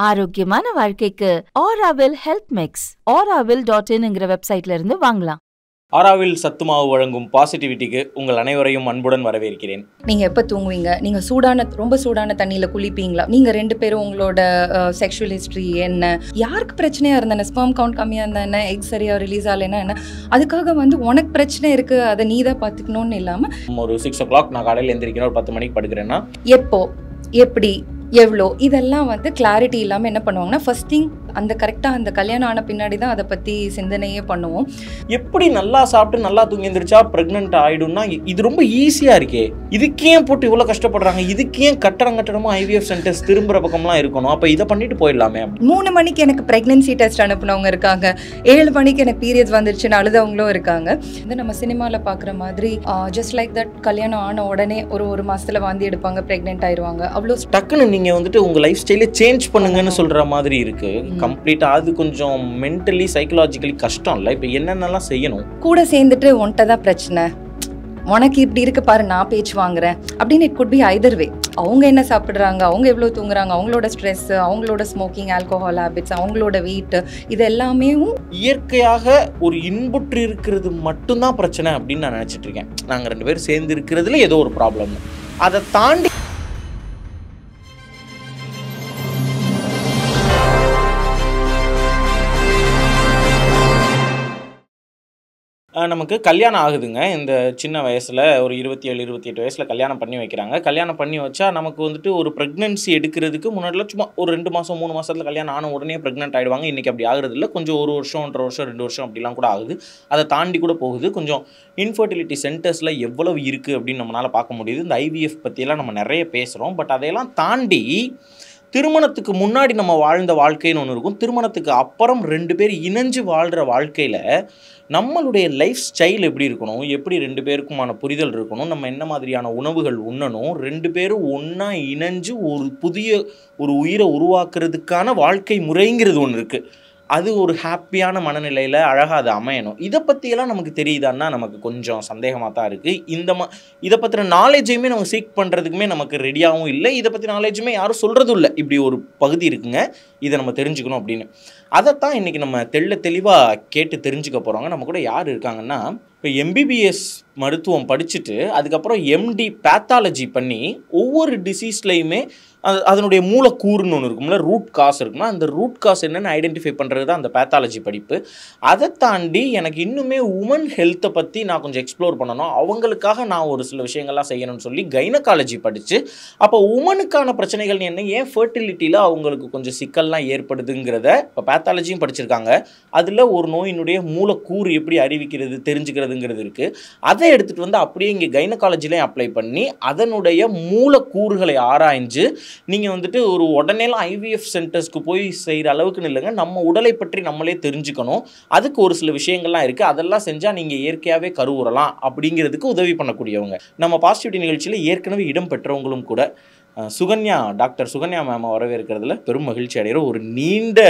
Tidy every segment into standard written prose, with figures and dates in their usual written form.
ஆரோக்கியமான வாழ்க்கைக்கு Aaravil health mix auravil.in வெப்சைட்ல இருந்து வாங்கலாம். ஆராவில் சத்துமாவு வழங்கும் பாசிட்டிவிட்டிக்கு உங்கள் அனைவரையும் அன்புடன் வரவேற்கிறேன். நீங்கள் எப்போ தூங்குவீங்க? நீங்கள் ரொம்ப சூடான தண்ணியில் குளிப்பீங்களா? நீங்கள் 2 பேரும் உங்களோட செக்ஷுவல் ஹிஸ்ட்ரி என்ன, யாருக்கு பிரச்சனையாக இருந்தானே, ஸ்பெர்ம் கவுண்ட் கம்மியாக இருந்தானே, எக் சரியாக ரிலீஸ் ஆகலைன்னா என்ன, அதுக்காக உனக்கு பிரச்சனை இருக்குது, அதை நீ தான் பார்த்துக்கணும்னு இல்லாமல் ஒரு 6 o'clock நான் காலையில் எந்திரிக்கிறேன், ஒரு 10 மணிக்கு படுக்கிறேன்னா எப்போ, எப்படி, எவ்வளோ, இதெல்லாம் கிளாரிட்டி இல்லாமல் என்ன பண்ணுவாங்கன்னா, ஃபர்ஸ்ட் திங் அந்த கரெக்டாக அந்த கல்யாணம் ஆன பின்னாடி தான் அதை பற்றி சிந்தனையே பண்ணுவோம். எப்படி நல்லா சாப்பிட்டு நல்லா தூங்கி எந்திரிச்சா ப்ரெக்னென்ட் ஆகிடும்னா இது ரொம்ப ஈஸியாக இருக்கே, இதுக்கே போட்டு இவ்வளோ கஷ்டப்படுறாங்க, இதுக்கே கட்டடமும் ஐவிஎஃப் சென்டர்ஸ் திரும்புகிற பக்கம்லாம் இருக்கணும், அப்போ இதை பண்ணிட்டு போயிடலாமே. 3 மணிக்கு எனக்கு ப்ரெக்னென்சி டெஸ்ட் அனுப்புனவங்க இருக்காங்க, 7 மணிக்கு எனக்கு பீரியட்ஸ் வந்துருச்சுன்னு அழுதவங்களும் இருக்காங்க. நம்ம சினிமாவில் பார்க்குற மாதிரி ஜஸ்ட் லைக் தட் கல்யாணம் ஆன உடனே ஒரு மாதத்தில் வாந்தி எடுப்பாங்க, ப்ரெக்னென்ட் ஆயிடுவாங்க. அவ்வளோ டக்குன்னு நீங்கள் வந்துட்டு உங்கள் லைஃப் ஸ்டைலே சேஞ்ச் பண்ணுங்கன்னு சொல்கிற மாதிரி இருக்குது கம்ப்ளீட்டாக. அது கொஞ்சம் மென்டலி சைக்கலாஜிக்கலி கஷ்டம் இல்லை. இப்போ என்னென்னலாம் செய்யணும்? கூட சேர்ந்துட்டு உன்கிட்ட தான் பிரச்சனை, உனக்கு இப்படி இருக்கு பாரு, நான் பேச்சு வாங்குறேன் அப்படின்னு இட் குட் பி ஐதர் வே. அவங்க என்ன சாப்பிட்றாங்க, அவங்க எவ்வளோ தூங்குறாங்க, அவங்களோட ஸ்ட்ரெஸ், அவங்களோட ஸ்மோக்கிங், ஆல்கோஹால் ஹேபிட்ஸ், அவங்களோட வெயிட், இது எல்லாமே இயற்கையாக ஒரு இன்புற்று இருக்கிறது மட்டும்தான் பிரச்சனை அப்படின்னு நான் நினச்சிட்டு இருக்கேன். நாங்கள் 2 பேரும் சேர்ந்து இருக்கிறதுல ஏதோ ஒரு ப்ராப்ளம். அதை தாண்டி நமக்கு கல்யாணம் ஆகுதுங்க. இந்த சின்ன வயசில் ஒரு 27, 28 வயசில் கல்யாணம் பண்ணி வைக்கிறாங்க. கல்யாணம் பண்ணி வச்சா நமக்கு வந்துட்டு ஒரு ப்ரெக்னென்சி எடுக்கிறதுக்கு முன்னாடிலாம் சும்மா ஒரு 2 மாதம் 3 மாதத்தில் கல்யாணம் ஆன உடனே ப்ரெக்னென்ட் ஆகிடுவாங்க. இன்றைக்கி அப்படி ஆகுறது இல்லை. கொஞ்சம் 1 வருஷம் 1.5 வருஷம் 2 வருஷம் அப்படிலாம் கூட ஆகுது. அதை தாண்டி கூட போகுது. கொஞ்சம் இன்ஃபர்டிலிட்டி சென்டர்ஸில் எவ்வளவு இருக்குது அப்படின்னு நம்மளால் பார்க்க முடியுது. இந்த ஐவிஎஃப் பற்றியெல்லாம் நம்ம நிறைய பேசுகிறோம். பட் அதையெல்லாம் தாண்டி திருமணத்துக்கு முன்னாடி நம்ம வாழ்ந்த வாழ்க்கைன்னு ஒன்று இருக்கும். திருமணத்துக்கு அப்புறம் 2 பேர் இணைஞ்சு வாழ்கிற வாழ்க்கையில் நம்மளுடைய லைஃப் ஸ்டைல் எப்படி இருக்கணும், எப்படி 2 பேருக்குமான புரிதல் இருக்கணும், நம்ம என்ன மாதிரியான உணவுகள் உண்ணணும், 2 பேரும் ஒன்றா இணைஞ்சு ஒரு புதிய ஒரு உயிரை உருவாக்குறதுக்கான வாழ்க்கை முறைங்கிறது ஒன்று இருக்குது. அது ஒரு ஹாப்பியான மனநிலையில் அழகாக அது அமையணும். இதை பற்றியெல்லாம் நமக்கு தெரியுதான்னா நமக்கு கொஞ்சம் சந்தேகமாக தான் இருக்குது. இதை பற்றின நாலேஜையுமே நம்ம சீக் பண்ணுறதுக்குமே நமக்கு ரெடியாகவும் இல்லை. இதை பற்றி நாலேஜுமே யாரும் சொல்கிறதும் இல்லை. இப்படி ஒரு பகுதி இருக்குங்க, இதை நம்ம தெரிஞ்சுக்கணும் அப்படின்னு. அதைத்தான் இன்றைக்கி நம்ம தெளிவாக கேட்டு தெரிஞ்சுக்க போகிறோங்க. நம்ம கூட யார் இருக்காங்கன்னா, இப்போ எம்பிபிஎஸ் மருத்துவம் படிச்சுட்டு அதுக்கப்புறம் எம்டி பேத்தாலஜி பண்ணி ஒவ்வொரு டிசீஸ்லையுமே அதனுடைய மூலக்கூறுன்னு ஒன்று இருக்கும்ல, ரூட் காஸ் இருக்கும்னா, அந்த ரூட் காஸ் என்னென்னு ஐடென்டிஃபை பண்ணுறது தான் அந்த பேத்தாலஜி படிப்பு. அதை தாண்டி எனக்கு இன்னுமே உமன் ஹெல்த்தை பற்றி நான் கொஞ்சம் எக்ஸ்ப்ளோர் பண்ணணும், அவங்களுக்காக நான் ஒரு சில விஷயங்கள்லாம் செய்யணும்னு சொல்லி கைனகாலஜி படித்து, அப்போ உமனுக்கான பிரச்சனைகள் என்ன, ஏன் ஃபர்டிலிட்டியில் அவங்களுக்கு கொஞ்சம் சிக்கல்லாம் ஏற்படுதுங்கிறத இப்போ பேத்தாலஜியும் படிச்சிருக்காங்க. அதில் ஒரு நோயினுடைய மூலக்கூறு எப்படி அறிவிக்கிறது தெரிஞ்சுக்கிறதுங்கிறது இருக்குது. அதை எடுத்துகிட்டு வந்து அப்படியே இங்கே கைனகாலஜிலையும் அப்ளை பண்ணி அதனுடைய மூலக்கூறுகளை ஆராய்ஞ்சு நீங்கள் வந்துட்டு ஒரு உடனேலாம் ஐவிஎஃப் சென்டர்ஸ்க்கு போய் செய்கிற அளவுக்குன்னு இல்லைங்க, நம்ம உடலை பற்றி நம்மளே தெரிஞ்சுக்கணும். அதுக்கு ஒரு சில விஷயங்கள்லாம் இருக்குது. அதெல்லாம் செஞ்சால் நீங்கள் இயற்கையாகவே கருவுறலாம் அப்படிங்கிறதுக்கு உதவி பண்ணக்கூடியவங்க. நம்ம பாசிட்டிவிட்டி நிகழ்ச்சியில் ஏற்கனவே இடம் பெற்றவங்களும் கூட. டாக்டர் சுகன்யா மேம் வரவேற்கிறதுல பெரும் மகிழ்ச்சி அடைகிற ஒரு நீண்ட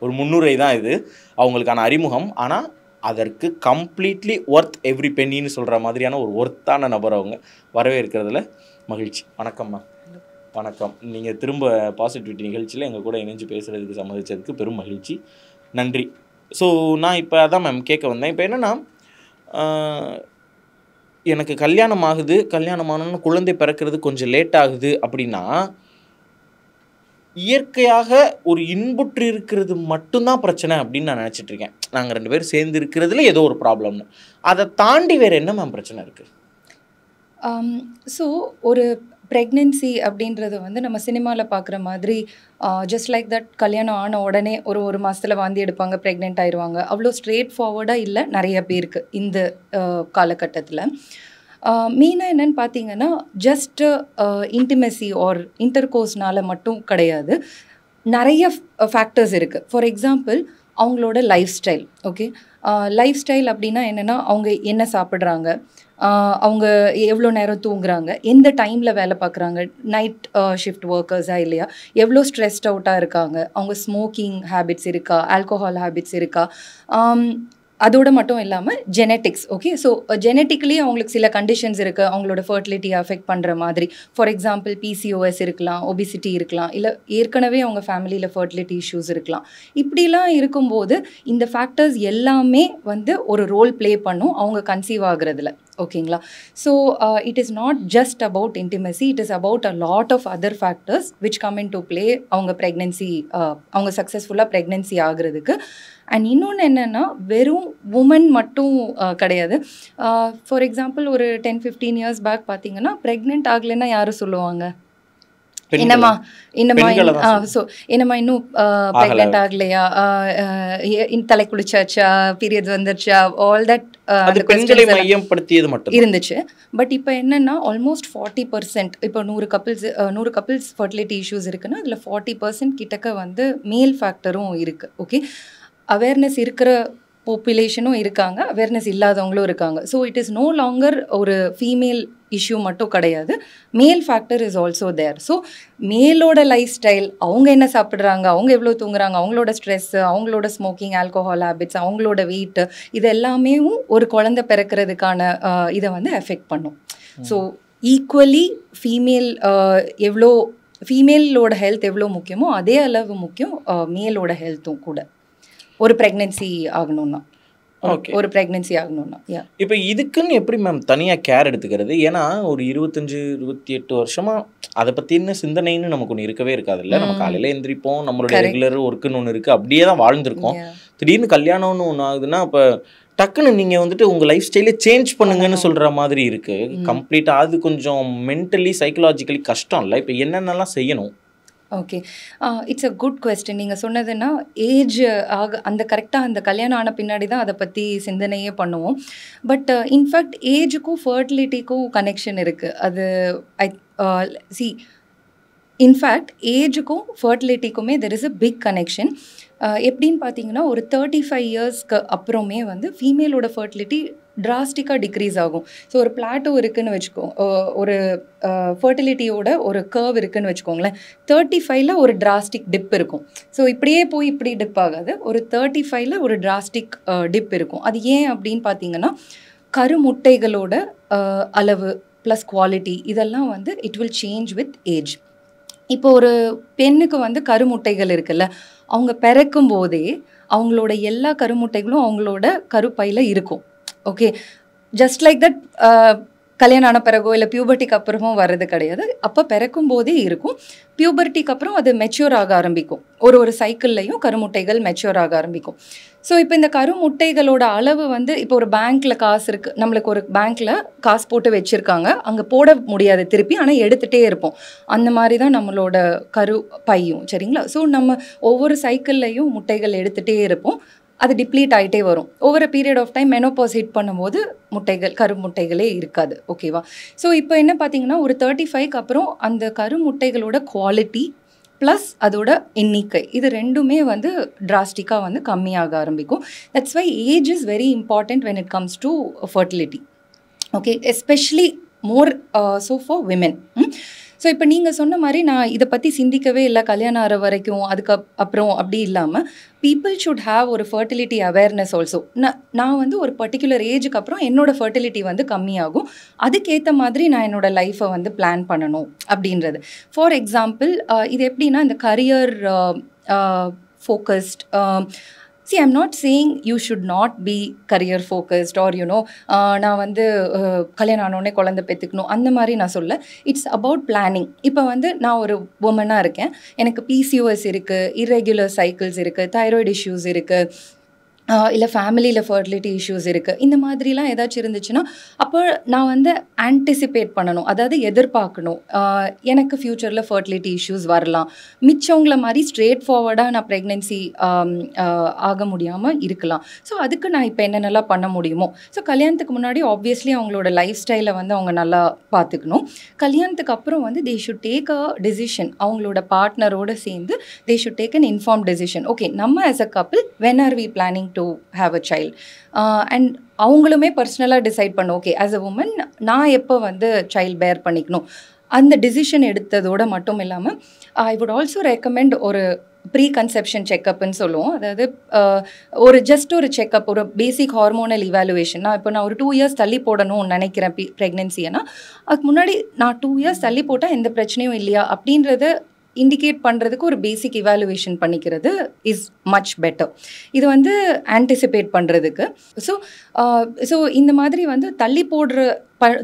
ஒரு முன்னுரை தான் இது, அவங்களுக்கான அறிமுகம். ஆனால் அதற்கு கம்ப்ளீட்லி ஒர்த் எவ்ரி பென்னின்னு சொல்கிற மாதிரியான ஒரு ஒர்த்தான நபர் அவங்க. வரவேற்கிறதுல மகிழ்ச்சி. வணக்கம்மா. வணக்கம். நீங்கள் திரும்ப பாசிட்டிவிட்டி நிகழ்ச்சியில் எங்கள் கூட இணைஞ்சு பேசுகிறதுக்கு சம்மதிச்சதுக்கு பெரும் மகிழ்ச்சி, நன்றி. ஸோ நான் இப்போ அதான் மேம் கேட்க வந்தேன். இப்போ என்னென்னா, எனக்கு கல்யாணம் ஆகுது, கல்யாணம் ஆனோன்னு குழந்தை பிறக்கிறது கொஞ்சம் லேட் ஆகுது அப்படின்னா, இயற்கையாக ஒரு இன்புற்று இருக்கிறது மட்டும்தான் பிரச்சனை அப்படின்னு நான் நினச்சிட்டு இருக்கேன். நாங்கள் 2 பேரும் சேர்ந்து இருக்கிறதுல ஏதோ ஒரு ப்ராப்ளம்னு. அதை தாண்டி வேறு என்ன மேம் பிரச்சனை இருக்குது? ஸோ ஒரு ப்ரெக்னென்சி அப்படின்றது நம்ம சினிமாவில் பார்க்குற மாதிரி ஜஸ்ட் லைக் தட் கல்யாணம் ஆன உடனே ஒரு மாதத்தில் வாந்தி எடுப்பாங்க, ப்ரெக்னென்ட் ஆயிடுவாங்க. அவ்வளோ ஸ்ட்ரெயிட் ஃபார்வர்டாக இல்லை நிறைய பேருக்கு இந்த காலகட்டத்தில். மெயினாக என்னென்னு பார்த்தீங்கன்னா, ஜஸ்ட் இன்டிமெசி ஆர் இன்டர்கோர்ஸ்னால மட்டும் கிடையாது, நிறைய ஃபேக்டர்ஸ் இருக்குது. ஃபார் எக்ஸாம்பிள் அவங்களோட life style. Okay, life style அப்படின்னா என்னென்னா, அவங்க என்ன சாப்பிட்றாங்க, அவங்க எவ்வளோ நேரம் தூங்குறாங்க, எந்த டைமில் வேலை பார்க்குறாங்க, நைட் ஷிஃப்ட் ஒர்க்கர்ஸாக இல்லையா, எவ்வளோ ஸ்ட்ரெஸ்ட் அவுட்டாக இருக்காங்க, அவங்க ஸ்மோக்கிங் ஹேபிட்ஸ் இருக்கா, ஆல்கோஹால் ஹேபிட்ஸ் இருக்கா, அதோட மட்டும் இல்லாமல் ஜெனட்டிக்ஸ். ஓகே, ஸோ ஜெனட்டிக்கலி அவங்களுக்கு சில கண்டிஷன்ஸ் இருக்குது அவங்களோட ஃபர்டிலிட்டியை அஃபெக்ட் பண்ணுற மாதிரி. ஃபார் எக்ஸாம்பிள் பிசிஓஎஸ் இருக்கலாம், ஒபிசிட்டி இருக்கலாம், இல்லை ஏற்கனவே அவங்க ஃபேமிலியில் ஃபர்டிலிட்டி இஷ்யூஸ் இருக்கலாம். இப்படிலாம் இருக்கும்போது இந்த ஃபேக்டர்ஸ் எல்லாமே வந்து ஒரு ரோல் ப்ளே பண்ணும் அவங்க கன்சீவ் ஆகுறதுல. ஓகேங்களா? So it is not just about intimacy, it is about a lot of other factors which come in to play அவங்க ப்ரெக்னென்சி, அவங்க சக்ஸஸ்ஃபுல்லாக ப்ரெக்னென்சி ஆகுறதுக்கு. அண்ட் இன்னொன்று என்னென்னா, வெறும் உமன் மட்டும் கிடையாது. ஃபார் எக்ஸாம்பிள் ஒரு 10-15 இயர்ஸ் பேக் பார்த்தீங்கன்னா ப்ரெக்னென்ட் ஆகலைன்னா யாரும் சொல்லுவாங்க, என்னம்மா ஸோ என்னம்மா இன்னும் ப்ரெக்னென்ட் ஆகலையா, தலை குளிச்சாச்சா, பீரியட்ஸ் வந்துருச்சா, ஆல் தட் இருந்துச்சு. பட் இப்போ என்னன்னா ஆல்மோஸ்ட் 40%, இப்போ 100 கப்பிள்ஸ் ஃபர்டிலிட்டி இஷ்யூஸ் இருக்குன்னா அதில் 40% கிட்டக்க வந்து மேல் ஃபேக்டரும் இருக்குது. ஓகே, அவேர்னஸ் இருக்கிற பாப்புலேஷனும் இருக்காங்க, அவேர்னஸ் இல்லாதவங்களும் இருக்காங்க. So it is no longer ஒரு ஃபீமேல் இஷ்யூ மட்டும் கிடையாது, male factor is also there. So மேலோட லைஃப் ஸ்டைல், அவங்க என்ன சாப்பிட்றாங்க, அவங்க எவ்வளோ தூங்குறாங்க, அவங்களோட ஸ்ட்ரெஸ்ஸு, அவங்களோட ஸ்மோக்கிங், ஆல்கோஹால் ஹேபிட்ஸ், அவங்களோட வெயிட்டு, இது எல்லாமே ஒரு குழந்தை பிறக்கிறதுக்கான இதை வந்து எஃபெக்ட் பண்ணும். ஸோ ஈக்குவலி ஃபீமேலோட ஹெல்த் எவ்வளோ முக்கியமோ அதே அளவு முக்கியம் மேலோட ஹெல்த்தும் கூட ஒரு ப்ரெக்னென்சி ஆகணும்னா. ஒரு ப்ரெக்னென்சி ஆகணும்னா இப்போ இதுக்குன்னு எப்படி மேம் தனியாக கேர் எடுத்துக்கிறது? ஏன்னா ஒரு 25-28 வருஷமாக அதை பற்றின சிந்தனைன்னு நமக்கு ஒன்று இருக்கவே இருக்காதுல்ல. நம்ம காலையில் எந்திரிப்போம், நம்மளுடைய ரெகுலர் ஒர்க்குன்னு ஒன்று இருக்குது, அப்படியே தான் வாழ்ந்துருக்கோம். திடீர்னு கல்யாணம்னு ஒன்று ஆகுதுன்னா இப்போ டக்குன்னு நீங்கள் வந்துட்டு உங்கள் லைஃப் ஸ்டைலே சேஞ்ச் பண்ணுங்கன்னு சொல்கிற மாதிரி இருக்குது கம்ப்ளீட்டாக. அது கொஞ்சம் மென்டலி சைக்கலாஜிக்கலி கஷ்டம் இல்லை. இப்போ என்னென்னலாம் செய்யணும்? Okay, it's a good question. நீங்கள் சொன்னதுன்னா ஏஜ் கரெக்டாக அந்த கல்யாணம் ஆன பின்னாடி தான் அதை பற்றி சிந்தனையே பண்ணுவோம். பட் இன்ஃபேக்ட் ஏஜுக்கும் ஃபர்டிலிட்டிக்கும் கனெக்ஷன் இருக்குது. அது இன்ஃபேக்ட் ஏஜுக்கும் ஃபர்டிலிட்டிக்குமே there is a big connection. எப்படின்னு பார்த்தீங்கன்னா ஒரு 35 இயர்ஸ்க்கு அப்புறமே வந்து ஃபீமேலோட ஃபர்டிலிட்டி ட்ராஸ்டிக்காக டிக்ரீஸ் ஆகும். ஸோ ஒரு பிளாட்டோ இருக்குதுன்னு வச்சுக்கோ, ஒரு ஃபர்டிலிட்டியோட ஒரு கர்வ் இருக்குதுன்னு வச்சுக்கோங்களேன். 35ல் ஒரு ட்ராஸ்டிக் டிப் இருக்கும். ஸோ இப்படியே போய் இப்படி டிப் ஆகாது, ஒரு 35ல் ஒரு ட்ராஸ்டிக் டிப் இருக்கும். அது ஏன் அப்படின்னு பார்த்தீங்கன்னா கருமுட்டைகளோட அளவு ப்ளஸ் குவாலிட்டி இதெல்லாம் வந்து it will change with age. இப்போ ஒரு பெண்ணுக்கு வந்து கருமுட்டைகள் இருக்குல்ல, அவங்க பிறக்கும் போதே அவங்களோட எல்லா கருமுட்டைகளும் அவங்களோட கருப்பையில் இருக்கும். ஓகே, ஜஸ்ட் லைக் தட் கல்யாணம் ஆன பிறகோ இல்லை பியூபர்ட்டிக்கு அப்புறமும் வர்றது கிடையாது. அப்போ பிறக்கும் போதே இருக்கும். பியூபர்ட்டிக்கு அப்புறம் அது மெச்சூர் ஆக ஆரம்பிக்கும். ஒரு சைக்கிள்லையும் கருமுட்டைகள் மெச்சூர் ஆக ஆரம்பிக்கும். ஸோ இப்போ இந்த கருமுட்டைகளோட அளவு வந்து இப்போ ஒரு பேங்க்கில் காசு இருக்குது, நம்மளுக்கு ஒரு பேங்க்கில் காசு போட்டு வச்சுருக்காங்க, அங்கே போட முடியாது திருப்பி, ஆனால் எடுத்துகிட்டே இருப்போம். அந்த மாதிரி தான் நம்மளோட பையும், சரிங்களா? ஸோ நம்ம ஒவ்வொரு சைக்கிள்லையும் முட்டைகள் எடுத்துகிட்டே இருப்போம், அது டிப்ளீட் ஆகிட்டே வரும். Over a period of time menopause hit பண்ணும்போது கருமுட்டைகளே இருக்காது. ஓகேவா? ஸோ இப்போ என்ன பார்த்தீங்கன்னா ஒரு 35க்கு அப்புறம் அந்த கருமுட்டைகளோட குவாலிட்டி ப்ளஸ் அதோட எண்ணிக்கை இது ரெண்டுமே வந்து ட்ராஸ்டிக்காக வந்து கம்மியாக ஆரம்பிக்கும். That's why age is very important when it comes to fertility. Okay, especially more so for women. So இப்போ நீங்கள் சொன்ன மாதிரி நான் இதை பற்றி சிந்திக்கவே இல்லை கல்யாணம் ஆகிற வரைக்கும், அப்புறம் அப்படி இல்லாமல் பீப்புள் ஷுட் ஹாவ் ஒரு ஃபர்டிலிட்டி அவேர்னஸ் ஆல்சோ. நான் வந்து ஒரு பர்டிகுலர் ஏஜுக்கு அப்புறம் என்னோடய ஃபர்டிலிட்டி வந்து கம்மியாகும், அதுக்கேற்ற மாதிரி நான் என்னோடய லைஃப்பை வந்து பிளான் பண்ணணும் அப்படின்றது. ஃபார் எக்ஸாம்பிள் இது எப்படின்னா இந்த career focused, see I'm not saying you should not be career focused or நான் வந்து கல்யாணம் ஆனோடனே குழந்தை பெற்றுக்கணும் அந்த மாதிரி நான் சொல்ல. It's about planning. இப்போ வந்து நான் ஒரு உமனாக இருக்கேன், எனக்கு பிசிஓஎஸ் இருக்குது, இர்ரெகுலர் சைக்கிள்ஸ் இருக்குது, தைராய்டு இஷ்யூஸ் இருக்குது, இல்லை ஃபேமிலியில் ஃபர்டிலிட்டி இஷ்யூஸ் இருக்குது, இந்த மாதிரிலாம் ஏதாச்சும் இருந்துச்சுன்னா அப்போ நான் வந்து ஆன்டிசிபேட் பண்ணணும், அதாவது எதிர்பார்க்கணும் எனக்கு ஃப்யூச்சரில் ஃபர்டிலிட்டி இஷ்யூஸ் வரலாம். மிச்சவங்கள மாதிரி ஸ்ட்ரெயிட் ஃபார்வர்டாக நான் ப்ரெக்னென்சி ஆக முடியாமல் இருக்கலாம். ஸோ அதுக்கு நான் இப்போ என்னென்னலாம் பண்ண முடியுமோ, ஸோ கல்யாணத்துக்கு முன்னாடி ஆப்வியஸ்லி அவங்களோட லைஃப் ஸ்டைலை வந்து அவங்க நல்லா பார்த்துக்கணும். கல்யாணத்துக்கு அப்புறம் வந்து they should take a decision, அவங்களோட பார்ட்னரோடு சேர்ந்து they should take an inform decision. Okay, நம்ம as a couple when are we planning to have a child and அவங்களுமே பர்சனலாக டிசைட் பண்ண ஓகே ஆஸ் அ உமன் நான் எப்போ வந்து சைல்ட் பேர் பண்ணிக்கணும் அந்த டிசிஷன் எடுத்ததோடு மட்டும் இல்லாமல் ஐ வுட் ஆல்சோ ரெக்கமெண்ட் ஒரு ப்ரீ கன்செப்ஷன் செக்கப்னு சொல்லுவோம். அதாவது ஒரு ஜஸ்ட் ஒரு செக்கப், ஒரு பேசிக் ஹார்மோனல் இவாலுவேஷன். நான் ஒரு 2 இயர்ஸ் தள்ளி போடணும்னு நினைக்கிறேன் ப்ரெக்னென்சினா, அதுக்கு முன்னாடி நான் 2 இயர்ஸ் தள்ளி போட்டால் எந்த பிரச்சனையும் இல்லையா அப்படின்றத இண்டிகேட் பண்ணுறதுக்கு ஒரு பேசிக் இவாலுவேஷன் பண்ணிக்கிறது இஸ் மச் பெட்டர். இது வந்து ஆன்டிசிபேட் பண்ணுறதுக்கு. ஸோ இந்த மாதிரி வந்து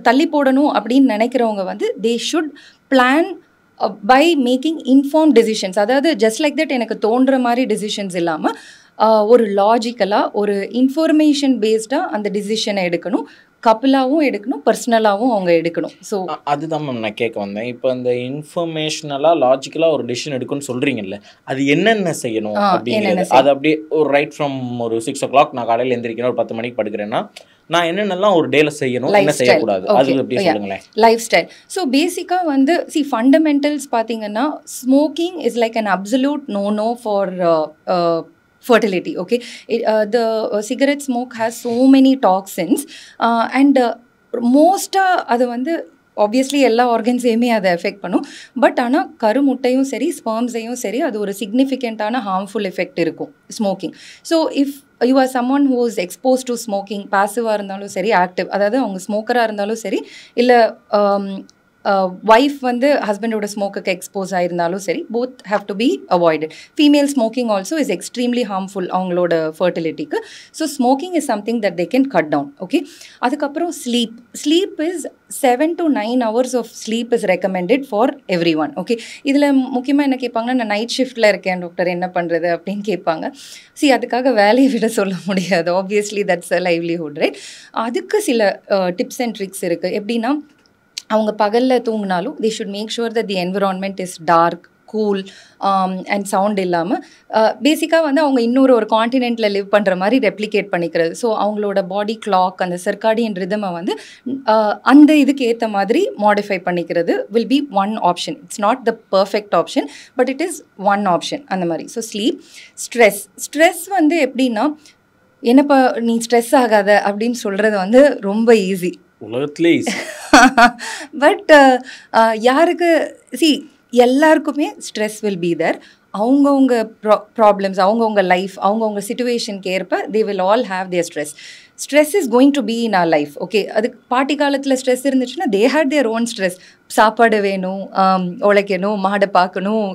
தள்ளி போடணும் அப்படின்னு நினைக்கிறவங்க வந்து they should plan by making inform decisions. அதாவது ஜஸ்ட் லைக் தட் எனக்கு தோன்ற மாதிரி டெசிஷன்ஸ் இல்லாமல் ஒரு லாஜிக்கலாக, ஒரு இன்ஃபர்மேஷன் பேஸ்டாக அந்த டிசிஷனை எடுக்கணும். கப்புலாகவும் எடுக்கணும், பர்சனலாகவும் அவங்க எடுக்கணும். ஸோ அதுதான் மேம் நான் கேட்க வந்தேன். இப்போ இந்த இன்ஃபர்மேஷனலாக லாஜிக்கலாக ஒரு டிசிஷன் எடுக்கணும்னு சொல்கிறீங்கல்ல, அது என்னென்ன செய்யணும் அப்படிங்கிறது. அது அப்படியே ஒரு ரைட் ஃப்ரம் ஒரு 6 o'clock நான் காலையில் எந்திரிக்கிறேன், ஒரு 10 மணிக்கு படுக்கிறேன்னா நான் என்னென்னலாம் ஒரு டேல செய்யணும், என்ன செய்யக்கூடாது, அது அப்படியே சொல்லுங்களேன். Life style. ஸோ பேசிக்காக வந்து ஃபண்டமெண்டல்ஸ் பார்த்தீங்கன்னா, smoking is like an absolute no for fertility. Okay, the cigarette smoke has so many toxins and most அது வந்து ஆப்வியஸ்லி எல்லா ஆர்கன்ஸையுமே அதை எஃபெக்ட் பண்ணும். பட் ஆனால் கருமுட்டையும் சரி, ஸ்பெர்ம்ஸையும் சரி, அது ஒரு சிக்னிஃபிகண்ட்டான ஹார்ம்ஃபுல் எஃபெக்ட் இருக்கும் smoking. So if you are someone who is expose to smoking, பாசிவாக இருந்தாலும் சரி, ஆக்டிவ், அதாவது அவங்க ஸ்மோக்கராக இருந்தாலும் சரி, இல்லை ஒய்ஃப் வந்து ஹஸ்பண்டோட ஸ்மோக்குக்கு எக்ஸ்போஸ் ஆயிருந்தாலும் சரி, both have to be avoided. Female smoking also is extremely harmful அவங்களோட ஃபர்டிலிட்டிக்கு. So smoking is something that they can cut down. Okay, அதுக்கப்புறம் sleep is 7 to 9 hours of sleep is recommended for everyone. Okay, இதில் முக்கியமாக என்ன கேட்பாங்கன்னா, நான் night ஷிஃப்ட்டில் இருக்கேன் doctor, என்ன பண்ணுறது அப்படின்னு கேட்பாங்க. அதுக்காக வேலையை விட சொல்ல முடியாது. Obviously that's a livelihood, right? அதுக்கு சில டிப்ஸ் அண்ட் ட்ரிக்ஸ் இருக்குது. எப்படின்னா, அவங்க பகலில் தூங்கினாலும் they should make sure that the environment is dark, cool and sound இல்லாமல் பேசிக்காக வந்து அவங்க ஒரு காண்டினென்ட்டில் லிவ் பண்ணுற மாதிரி ரெப்ளிகேட் பண்ணிக்கிறது. ஸோ அவங்களோட பாடி கிளாக், அந்த சர்க்காடியன் ரிதமை வந்து அந்த இதுக்கு ஏற்ற மாதிரி மாடிஃபை பண்ணிக்கிறது will be one option. It's not the perfect option, but it is one option அந்த மாதிரி. So sleep. ஸ்ட்ரெஸ் வந்து எப்படின்னா, என்னப்பா நீ ஸ்ட்ரெஸ் ஆகாத அப்படின்னு சொல்கிறது வந்து ரொம்ப ஈஸி, உலகத்திலே ஈஸி. பட் யாருக்கு எல்லாருக்குமே ஸ்ட்ரெஸ் வில் பி தேர். அவங்கவுங்க ப்ராப்ளம்ஸ், அவங்கவுங்க லைஃப், அவங்கவுங்க சிச்சுவேஷனுக்கு ஏற்ப they will all have their stress. Stress is going to be in our life. Okay, அதுக்கு பாட்டி காலத்தில் ஸ்ட்ரெஸ் இருந்துச்சுன்னா they had their own stress. சாப்பாடு வேணும், உழைக்கணும், மாடை பார்க்கணும்,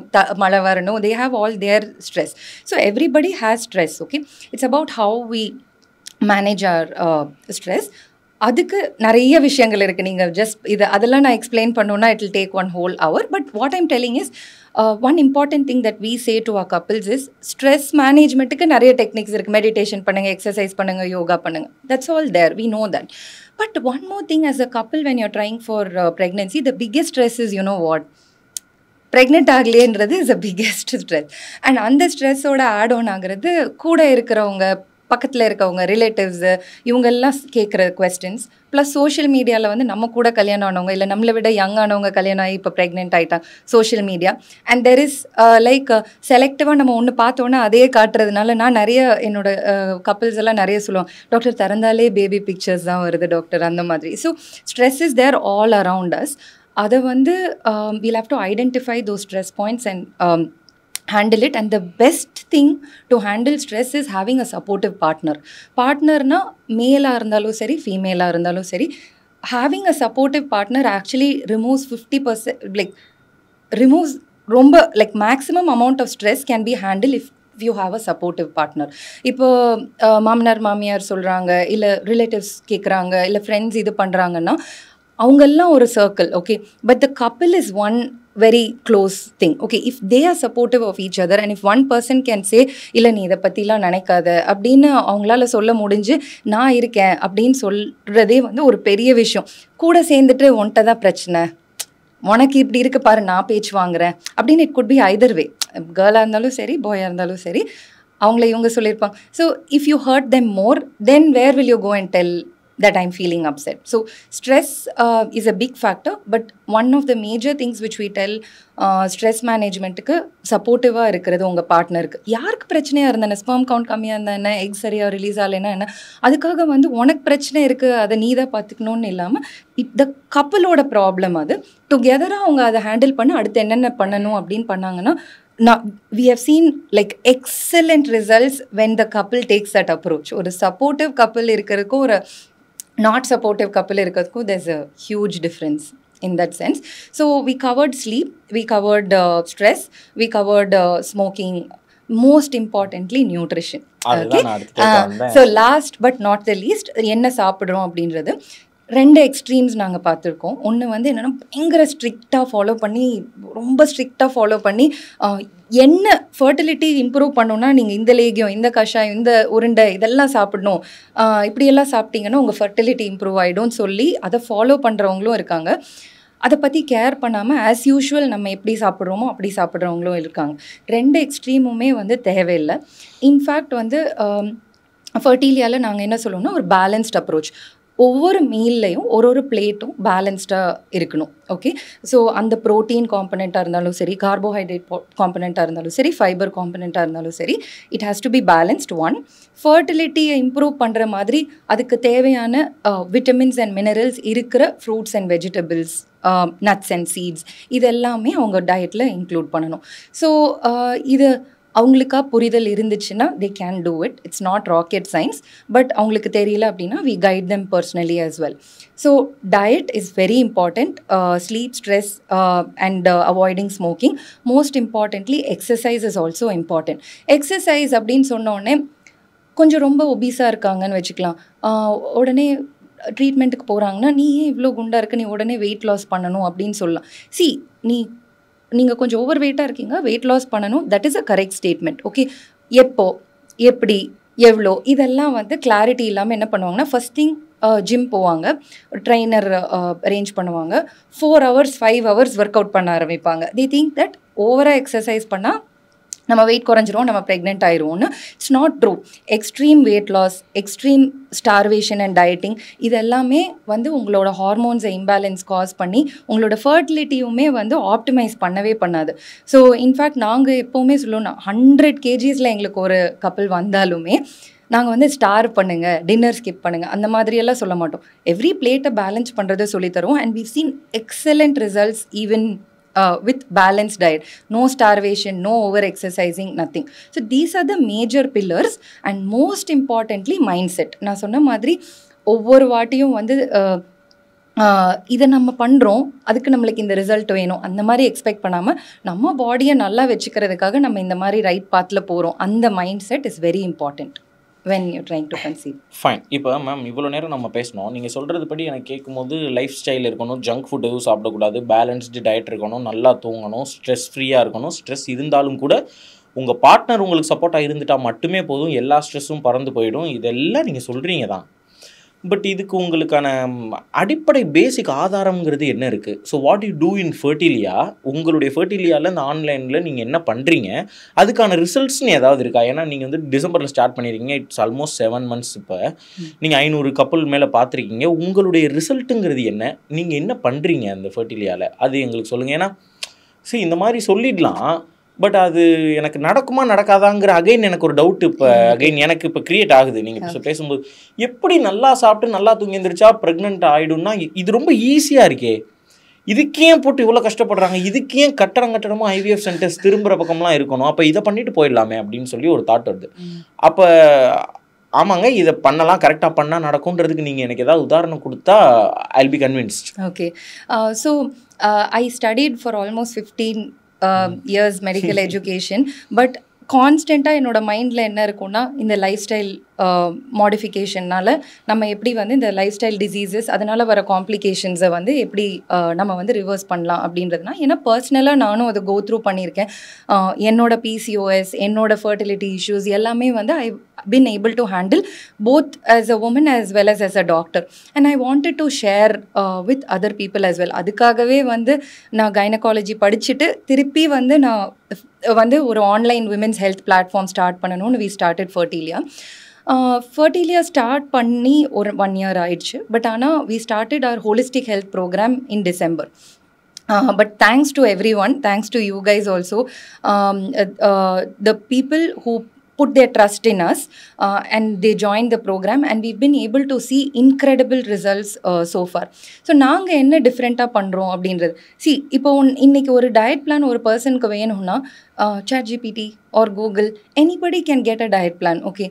மழை வரணும், they have all their stress. So everybody has stress. Okay, it's about how we manage our stress. அதுக்கு நிறைய விஷயங்கள் இருக்குது. நீங்கள் அதெல்லாம் நான் எக்ஸ்பிளைன் பண்ணோன்னா it will take 1 whole hour. But what I'm telling is one important thing that we say to our couples is, stress மேனேஜ்மெண்ட்டுக்கு நிறைய டெக்னிக்ஸ் இருக்குது. மெடிடேஷன் பண்ணுங்கள், எக்ஸசைஸ் பண்ணுங்கள், யோகா பண்ணுங்கள், that's all there, we know that. But one more thing, as a couple when you're trying for pregnancy, the biggest stress is, you know what, pregnant ஆகலையேன்றது is a biggest stress. And அந்த ஸ்ட்ரெஸ்ஸோட add on ஆகிறது கூட இருக்கிறவங்க, பக்கத்தில் இருக்கவங்க, relatives, இவங்கெல்லாம் கேட்குற கொஸ்டின்ஸ், ப்ளஸ் சோஷியல் மீடியாவில் வந்து நம்ம கூட கல்யாணம் ஆனவங்க, இல்லை நம்மளை விட யங் ஆனவங்க கல்யாணம் ஆகி இப்போ ப்ரெக்னென்ட் ஆகிட்டாங்க, social media. And there is like செலக்டிவாக நம்ம ஒன்று பார்த்தோன்னா அதையே காட்டுறதுனால, நான் நிறைய என்னோட கப்பிள்ஸ் எல்லாம் நிறைய சொல்லுவாங்க, டாக்டர் திறந்தாலே பேபி பிக்சர்ஸ் தான் வருது டாக்டர், அந்த மாதிரி. So stress is there all around us. அதை வந்து we'll have to identify those stress points and handle it. And the best thing to handle stress is having a supportive partner. Partnerna male இருந்தாலும் சரி, ஃபீமேலாக இருந்தாலும் சரி, having a supportive partner actually removes 50%, like removes ரொம்ப like maximum amount of stress can be handled if you have a supportive partner. இப்போ மாமனார் மாமியார் சொல்கிறாங்க, இல்லை ரிலேட்டிவ்ஸ் கேட்குறாங்க, இல்லை ஃப்ரெண்ட்ஸ் இது பண்ணுறாங்கன்னா, அவங்கெல்லாம் ஒரு circle. Okay, but the couple is one very close thing. Okay, if they are supportive of each other and if one person can say, இல்லை நீ இதை பற்றிலாம் நினைக்காத அப்படின்னு அவங்களால சொல்ல முடிஞ்சு, நான் இருக்கேன் அப்படின்னு சொல்கிறதே வந்து ஒரு பெரிய விஷயம். கூட சேர்ந்துட்டு உன்கிட்ட தான் பிரச்சனை, உனக்கு இப்படி இருக்கு பாரு, நான் பேச்சு வாங்குறேன் அப்படின்னு, it could be either way. கேர்ளாக இருந்தாலும் சரி, பாயாக இருந்தாலும் சரி, அவங்கள இவங்க சொல்லியிருப்பாங்க. So if you hurt them more, then where will you go and tell that I'm feeling upset? So stress is a big factor, but one of the major things which we tell stress managementக்கு சப்போர்ட்டிவாக இருக்கிறது உங்கள் பார்ட்னருக்கு. யாருக்கு பிரச்சனையாக இருந்தானே, sperm count கம்மியாக இருந்தா என்ன, egg சரியாக ரிலீஸ் ஆகலைன்னா என்ன, அதுக்காக வந்து உனக்கு பிரச்சனை இருக்குது அதை நீ தான் பார்த்துக்கணுன்னு இல்லாமல், த கப்பிளோட ப்ராப்ளம் அது. டுகெதராக அவங்க அதை ஹேண்டில் பண்ண அடுத்து என்னென்ன பண்ணணும் அப்படின்னு பண்ணாங்கன்னா, now we have seen like excellent results when the couple takes that approach. Or a supportive couple irukadukku or a not supportive couple irukadukku, there's a huge difference in that sense. So we covered sleep, we covered stress, we covered smoking, most importantly nutrition. Okay, so last but not the least என்ன சாப்பிடுறோம் அப்படின்றது. 2 extremes நாங்கள் பார்த்துருக்கோம். ஒன்று வந்து என்னென்னா பயங்கர ஸ்ட்ரிக்டாக ஃபாலோ பண்ணி, ரொம்ப ஸ்ட்ரிக்டாக ஃபாலோ பண்ணி என்ன ஃபர்டிலிட்டி இம்ப்ரூவ் பண்ணணும்னா நீங்கள் இந்த லேகியம், இந்த கஷாயம், இந்த உருண்டை இதெல்லாம் சாப்பிடணும், இப்படியெல்லாம் சாப்பிட்டீங்கன்னா உங்கள் ஃபர்டிலிட்டி இம்ப்ரூவ் ஆகிடும்னு சொல்லி அதை ஃபாலோ பண்ணுறவங்களும் இருக்காங்க. அதை பற்றி கேர் பண்ணாமல் ஆஸ் யூஷுவல் நம்ம எப்படி சாப்பிட்றோமோ அப்படி சாப்பிட்றவங்களும் இருக்காங்க. 2 எக்ஸ்ட்ரீமுமே வந்து தேவையில்லை. இன்ஃபேக்ட் வந்து ஃபர்டிலியாவில் நாங்கள் என்ன சொல்லுவோம்னா ஒரு பேலன்ஸ்ட் அப்ரோச். ஒவ்வொரு மீல்லையும் ஒரு பிளேட்டும் பேலன்ஸ்டாக இருக்கணும். ஓகே, ஸோ அந்த ப்ரோட்டீன் காம்பனண்ட்டாக இருந்தாலும் சரி, கார்போஹைட்ரேட் காம்பனண்ட்டாக இருந்தாலும் சரி, ஃபைபர் காம்பனண்ட்டாக இருந்தாலும் சரி, it has to be balanced. One, ஃபர்டிலிட்டியை இம்ப்ரூவ் பண்ணுற மாதிரி அதுக்கு தேவையான விட்டமின்ஸ் அண்ட் மினரல்ஸ் இருக்கிற fruits and vegetables, nuts and seeds இதெல்லாமே அவங்க டயட்டில் இன்க்ளூட் பண்ணணும். ஸோ இது அவங்களுக்கா புரிதல் இருந்துச்சுன்னா they can do it. It's not rocket science. But அவங்களுக்கு தெரியல அப்படின்னா we guide them personally as well. So diet is very important. Sleep, stress and avoiding smoking. Most importantly exercise is also important. Exercise அப்படின்னு சொன்னோடனே கொஞ்சம் ரொம்ப ஒபீஸாக இருக்காங்கன்னு வச்சுக்கலாம். உடனே ட்ரீட்மெண்ட்டுக்கு போகிறாங்கன்னா நீ ஏன் இவ்வளோ குண்டாக இருக்க, நீ உடனே வெயிட் லாஸ் பண்ணணும் அப்படின்னு சொல்லலாம். நீங்கள் கொஞ்சம் ஓவர் வெயிட்டாக இருக்கீங்க, வெயிட் லாஸ் பண்ணணும், that is a correct statement. Okay, எப்போ, எப்படி, எவ்வளோ, இதெல்லாம் வந்து கிளாரிட்டி இல்லாமல் என்ன பண்ணுவாங்கன்னா ஃபஸ்ட் திங் ஜிம் போவாங்க, ட்ரெயினர் அரேஞ்ச் பண்ணுவாங்க, 4 hours 5 hours ஒர்க் அவுட் பண்ண ஆரம்பிப்பாங்க. தி திங்க் தட் ஓவராக எக்ஸசைஸ் பண்ணால் நம்ம வெயிட் குறைஞ்சிரும், நம்ம ப்ரெக்னென்ட் ஆயிடுவோம்னு. It's not true. Extreme weight loss, extreme starvation and dieting இது எல்லாமே வந்து உங்களோட ஹார்மோன்ஸை இம்பேலன்ஸ் காஸ் பண்ணி உங்களோட ஃபர்டிலிட்டியுமே வந்து ஆப்டிமைஸ் பண்ணவே பண்ணாது. ஸோ இன்ஃபேக்ட் நாங்கள் எப்போவுமே சொல்லுவோம், 100 kgsல எங்களுக்கு ஒரு கப்பல் வந்தாலுமே நாங்கள் வந்து ஸ்டார் பண்ணுங்கள், டின்னர் ஸ்கிப் பண்ணுங்கள் அந்த மாதிரியெல்லாம் சொல்ல மாட்டோம். எவ்ரி பிளேட்டை பேலன்ஸ் பண்ணுறதை சொல்லித்தருவோம். And we've seen excellent results even with balanced diet. No starvation, no over exercising, nothing. So these are the major pillars. And most importantly mindset. நான் சொன்ன மாதிரி ஒவ்வொரு வாட்டியும் வந்து இதை நம்ம பண்ணுறோம், அதுக்கு நம்மளுக்கு இந்த ரிசல்ட் வேணும் அந்த மாதிரி எக்ஸ்பெக்ட் பண்ணாமல் நம்ம பாடியை நல்லா வச்சுக்கிறதுக்காக நம்ம இந்த மாதிரி ரைட் பாத்தில் போகிறோம். அந்த mind set is very important when you're trying to conceive. Fine. இப்போ மேம் இவ்வளோ நேரம் நம்ம பேசணும், நீங்கள் சொல்கிறது படி எனக்கு கேட்கும்போது லைஃப் ஸ்டைல் இருக்கணும், ஜங்க் ஃபுட் எதுவும் சாப்பிடக்கூடாது, பேலன்ஸ்டு டயட் இருக்கணும், நல்லா தூங்கணும், ஸ்ட்ரெஸ் ஃப்ரீயாக இருக்கணும். ஸ்ட்ரெஸ் இருந்தாலும் கூட உங்கள் பார்ட்னர் உங்களுக்கு சப்போர்ட்டாக இருந்துட்டால் மட்டுமே போதும், எல்லா ஸ்ட்ரெஸ்ஸும் பறந்து போயிடும். இதெல்லாம் நீங்கள் சொல்கிறீங்க தான். பட் இதுக்கு உங்களுக்கான அடிப்படை பேசிக் ஆதாரம்ங்கிறது என்ன இருக்குது? ஸோ வாட் யூ டூ இன் ஃபர்டிலியா, உங்களுடைய ஃபர்டிலியாவில் இந்த ஆன்லைனில் நீங்கள் என்ன பண்ணுறீங்க, அதுக்கான ரிசல்ட்ஸ்னு ஏதாவது இருக்கா? ஏன்னா நீங்கள் வந்து டிசம்பரில் ஸ்டார்ட் பண்ணியிருக்கீங்க, இட்ஸ் ஆல்மோஸ்ட் 7 months. இப்போ நீங்கள் 500 கப்பல் மேலே பார்த்துருக்கீங்க. உங்களுடைய ரிசல்ட்டுங்கிறது என்ன, நீங்கள் என்ன பண்ணுறீங்க அந்த ஃபர்டிலியாவில், அது எங்களுக்கு சொல்லுங்கள். ஏன்னா இந்த மாதிரி சொல்லிடலாம், பட் அது எனக்கு நடக்குமா நடக்காதாங்கிற அகைன் எனக்கு ஒரு டவுட் இப்போ அகைன் எனக்கு இப்போ கிரியேட் ஆகுது. நீங்கள் இப்போ பேசும்போது எப்படி நல்லா சாப்பிட்டு நல்லா தூங்கி எழுந்திரிச்சா ப்ரெக்னென்ட் ஆகிடும்னா இது ரொம்ப ஈஸியாக இருக்கே, இதுக்கே போட்டு இவ்வளோ கஷ்டப்படுறாங்க, இதுக்கே கட்டடமும் ஐவிஎஃப் சென்டர்ஸ் திரும்புகிற பக்கம்லாம் இருக்கணும், அப்போ இதை பண்ணிட்டு போயிடலாமே அப்படின்னு சொல்லி ஒரு தாட் வருது. அப்போ ஆமாங்க இதை பண்ணலாம், கரெக்டாக பண்ணால் நடக்கும்ன்றதுக்கு நீங்கள் எனக்கு ஏதாவது உதாரணம் கொடுத்தா I will be convinced. Okay, so I studied for almost 15 years medical education. But கான்ஸ்டண்ட்டாக என்னோட மைண்டில் என்ன இருக்குன்னா இந்த லைஃப் ஸ்டைல் மாடிஃபிகேஷன்னால நம்ம எப்படி வந்து இந்த லைஃப் ஸ்டைல் டிசீசஸ் அதனால் வர காம்ப்ளிகேஷன்ஸை வந்து எப்படி நம்ம வந்து ரிவர்ஸ் பண்ணலாம் அப்படின்றதுனா, ஏன்னா பர்சனலாக நானும் அதை கோ த்ரூ பண்ணியிருக்கேன். என்னோட PCOS, என்னோட ஃபர்டிலிட்டி இஷ்யூஸ் எல்லாமே வந்து ஐ been able to handle both as a woman as well as a doctor, and I wanted to share with other people as well. அதுக்காகவே வந்து நான் கைனகாலஜி படிச்சுட்டு திருப்பி வந்து நான் வந்து ஒரு online women's health platform start பண்ணணும்னு we started Fertilia. Fertilia start பண்ணி ஒரு 1 year ஆயிடுச்சு. பட் ஆனால் we started our holistic health program in December. But thanks to everyone, thanks to you guys also, the people who put their trust in us, and they joined the program, and we've been able to see incredible results so far. So நாங்கள் என்ன டிஃப்ரெண்ட்டாக பண்ணுறோம் அப்படின்றது, இப்போ இன்னைக்கு ஒரு diet plan ஒரு பர்சனுக்கு வேணும்னா ChatGPT or Google, anybody can get a diet plan. Okay,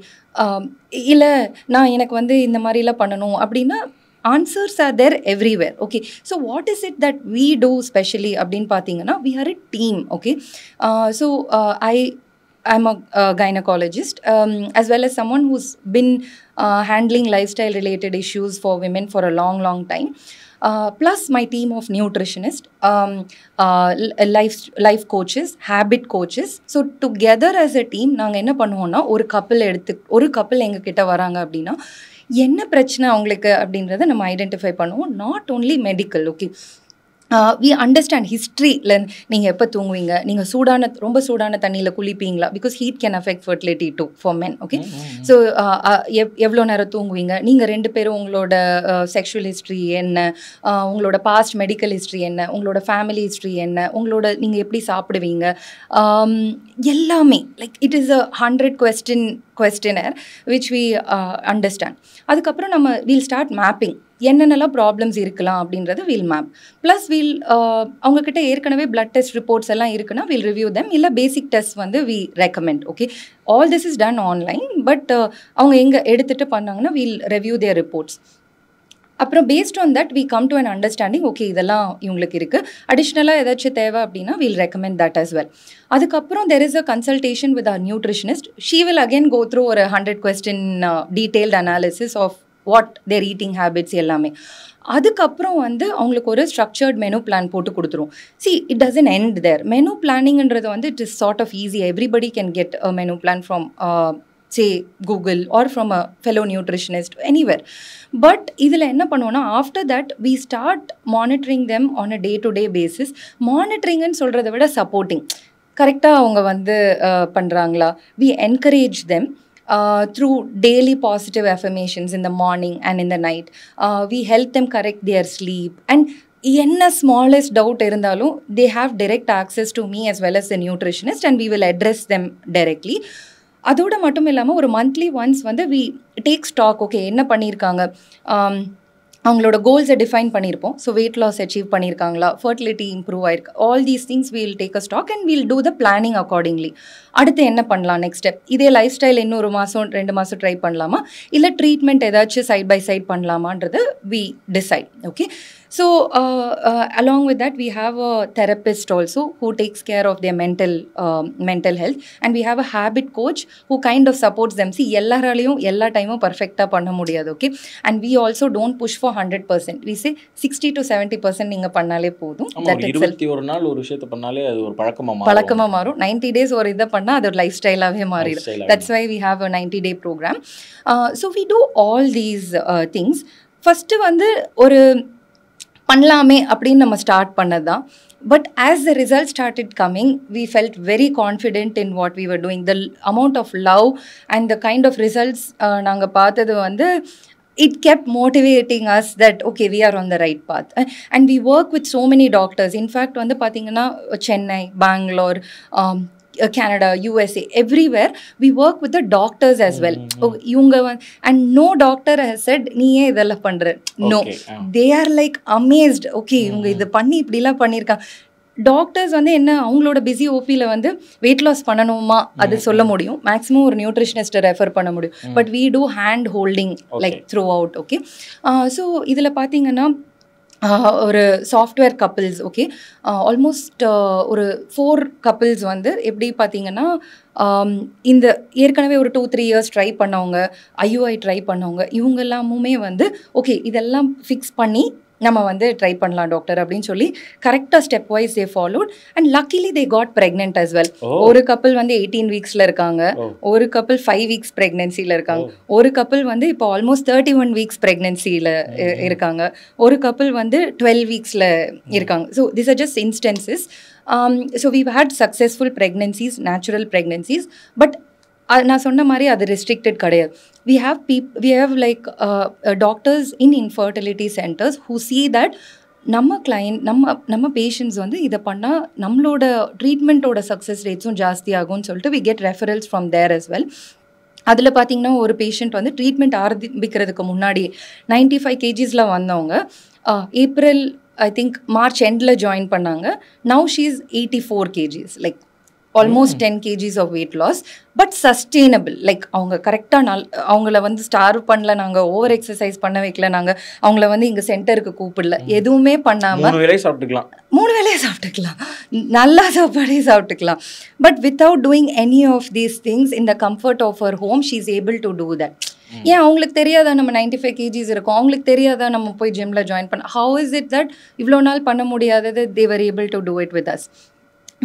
இல்லை நான் எனக்கு வந்து இந்த மாதிரிலாம் பண்ணணும் அப்படின்னா answers are there everywhere. Okay, so what is it that we do specially அப்படின்னு பார்த்தீங்கன்னா, we are a team. Okay, so I'm a gynecologist, as well as someone who's been handling lifestyle related issues for women for a long time. Plus my team of nutritionists, life coaches, habit coaches. So together as a team நாங்கள் என்ன பண்ணுவோம்னா, ஒரு கப்பல் எங்ககிட்ட வராங்க அப்படின்னா என்ன பிரச்சனை அவங்களுக்கு அப்படின்றத நம்ம ஐடென்டிஃபை பண்ணுவோம். Not only medical. Okay, we understand history-ல நீங்கள் எப்போ தூங்குவீங்க, நீங்கள் ரொம்ப சூடான தண்ணியில் குளிப்பீங்களா, because heat can affect fertility too for men. Okay, so எவ்வளோ நேரம் தூங்குவீங்க, நீங்கள் 2 பேரும் உங்களோட செக்ஷுவல் ஹிஸ்ட்ரி என்ன, உங்களோட பாஸ்ட் மெடிக்கல் ஹிஸ்ட்ரி என்ன, உங்களோட ஃபேமிலி ஹிஸ்ட்ரி என்ன, நீங்கள் எப்படி சாப்பிடுவீங்க, எல்லாமே like it is a 100 questionnaire which we understand. அதுக்கப்புறம் நம்ம we'll start mapping என்னென்னலாம் ப்ராப்ளம்ஸ் இருக்கலாம் அப்படின்றது வில் மேப். ப்ளஸ் அவங்கக்கிட்ட ஏற்கனவே பிளட் டெஸ்ட் ரிப்போர்ட்ஸ் எல்லாம் இருக்குன்னா வில் ரிவ்யூ தெம், இல்லை பேசிக் டெஸ்ட் வந்து we recommend. Okay, all this is done online, but அவங்க எங்கே எடுத்துகிட்டு பண்ணாங்கன்னா வில் ரிவ்யூ தேர் ரிப்போர்ட்ஸ். அப்புறம் based on that we come to an understanding. Okay, இதெல்லாம் இவங்களுக்கு இருக்குது, அடிஷ்னலாக ஏதாச்சும் தேவை அப்படின்னா will recommend that as well. அதுக்கப்புறம் there is a consultation with our nutritionist. She will again go through ஒரு 100 question detailed analysis of what their eating habits எல்லாமே. அதுக்கப்புறம் வந்து அவங்களுக்கு ஒரு ஸ்ட்ரக்சர்ட் மெனு பிளான் போட்டு கொடுத்துரும். It doesn't end there. Menu பிளானிங்ன்றது வந்து it is sort of easy. Everybody can get a menu plan from say Google or from a fellow nutritionist, anywhere. But இதில் என்ன பண்ணுவோன்னா, after that we start monitoring them on a day-to-day basis. மானிட்டரிங்னு சொல்கிறத விட supporting, கரெக்டாக அவங்க வந்து பண்ணுறாங்களா, we encourage them through daily positive affirmations in the morning and in the night. We help them correct their sleep, and என்ன smallest doubt இருந்தாலும் they have direct access to me as well as the nutritionist, and we will address them directly. அதோடு மட்டும் இல்லாமல் ஒரு monthly once வந்து we take stock. Okay, என்ன பண்ணியிருக்காங்க, அவங்களோட கோல்ஸை டிஃபைன் பண்ணியிருப்போம். ஸோ வெயிட் லாஸ் அச்சீவ் பண்ணியிருக்காங்களா, ஃபர்டிலிட்டி இம்ப்ரூவ் ஆயிருக்கு, all these things we'll take a stock and we'll do the planning accordingly. அடுத்து என்ன பண்ணலாம், நெக்ஸ்ட் ஸ்டெப், இதே லைஃப் ஸ்டைல் இன்னும் 1 மாதம் 2 மாதம் ட்ரை பண்ணலாமா, இல்லை ட்ரீட்மெண்ட் ஏதாச்சும் சைட் பை சைட் பண்ணலாமான்றது we decide. Okay, so along with that we have a therapist also who takes care of their mental health, and we have a habit coach who kind of supports them. எல்லாராலையும் எல்லா டைமும் பர்ஃபெக்டாக பண்ண முடியாது. Okay, and we also don't push for 100%. we say 60 to 70% நீங்கள் பண்ணாலே போதும். 21 நாள் ஒரு விஷயத்தை பண்ணாலே அது ஒரு பழக்கமாக மாறும். 90 days ஒரு இதை பண்ணால் அது ஒரு லைஃப் ஸ்டைலாகவே மாறிடும். That's why we have a 90-day program. So we do all these things. First வந்து ஒரு பண்ணலாமே அப்படின்னு நம்ம ஸ்டார்ட் பண்ணது தான். But as the result started coming, we felt very confident in what we were doing. The amount of love and the kind of results நாங்கள் பார்த்தது வந்து it kept motivating us that okay, we are on the right path. And we work with so many doctors. In fact வந்து பார்த்தீங்கன்னா Chennai, Bangalore, Canada, USA, everywhere we work with the doctors as well. இவங்க and no doctor has said நீயே இதெல்லாம் பண்ற. No, they are like amazed. Okay, இவங்க இது பண்ணி இப்படிலாம் பண்ணியிருக்காங்க. டாக்டர்ஸ் வந்து என்ன, அவங்களோட பிஸி ஓபியில் வந்து வெயிட் லாஸ் பண்ணணுமா அது சொல்ல முடியும், மேக்ஸிமம் ஒரு நியூட்ரிஷனிஸ்ட்டை ரெஃபர் பண்ண முடியும். But we do hand holding like throughout. Okay, so இதில் பார்த்தீங்கன்னா ஒரு சாஃப்ட்வேர் கப்பிள்ஸ், ஓகே, ஆல்மோஸ்ட் ஒரு 4 கப்பிள்ஸ் வந்து எப்படி பார்த்தீங்கன்னா இந்த ஏற்கனவே ஒரு 2-3 இயர்ஸ் ட்ரை பண்ணவங்க, IUI ட்ரை பண்ணவங்க, இவங்க எல்லாமுமே வந்து ஓகே இதெல்லாம் ஃபிக்ஸ் பண்ணி நம்ம வந்து ட்ரை பண்ணலாம் டாக்டர் அப்படின்னு சொல்லி கரெக்டாக stepwise they followed. And luckily they got pregnant as well. ஒரு கப்பிள் வந்து 18 வீக்ஸில் இருக்காங்க, ஒரு கப்பிள் 5 வீக்ஸ் ப்ரெக்னென்சியில் இருக்காங்க, ஒரு கப்பிள் வந்து இப்போ ஆல்மோஸ்ட் 31 வீக்ஸ் ப்ரெக்னென்சியில் இருக்காங்க, ஒரு கப்பிள் வந்து 12 வீக்ஸில் இருக்காங்க. So this are just instances. So we've had successful pregnancies, natural pregnancies, but நான் சொன்ன மாதிரி அது ரெஸ்ட்ரிக்டட் கிடையாது. we have like doctors in infertility centers who see that நம்ம கிளைண்ட் நம்ம பேஷண்ட்ஸ் வந்து இதை பண்ணால் நம்மளோட ட்ரீட்மெண்ட்டோட சக்ஸஸ் ரேட்ஸும் ஜாஸ்தி ஆகும்னு சொல்லிட்டு we get referrals from there as well. அதில் பார்த்தீங்கன்னா ஒரு பேஷண்ட் வந்து ட்ரீட்மெண்ட் ஆரம்பிக்கிறதுக்கு முன்னாடி 95 kgs வந்தவங்க ஏப்ரல் ஐ திங்க் மார்ச் எண்டில் ஜாயின் பண்ணாங்க. Now she is 84 kgs, like almost 10 kgs of weight loss, but sustainable. Like அவங்க கரெக்டாக அவங்கள வந்து ஸ்டார்வ் பண்ணல, நாங்கள் ஓவர் எக்ஸசைஸ் பண்ண வைக்கல, நாங்கள் அவங்கள வந்து இங்கே சென்டருக்கு கூப்பிடல, எதுவுமே பண்ணாமல் 3 வேளை சாப்பிட்டுக்கலாம், 3 வேளையே சாப்பிட்டுக்கலாம், நல்லா சாப்பாடே சாப்பிட்டுக்கலாம். But without doing any of these things in the comfort of her home she is able to do that. ஏன் அவங்களுக்கு தெரியாதா நம்ம 95 kgs இருக்கோம், அவங்களுக்கு தெரியாதா நம்ம போய் ஜிம்மில் ஜாயின் பண்ண? ஹவு இஸ் இட் தட் இவ்வளோ நாள் பண்ண முடியாதது they were able to do it with us?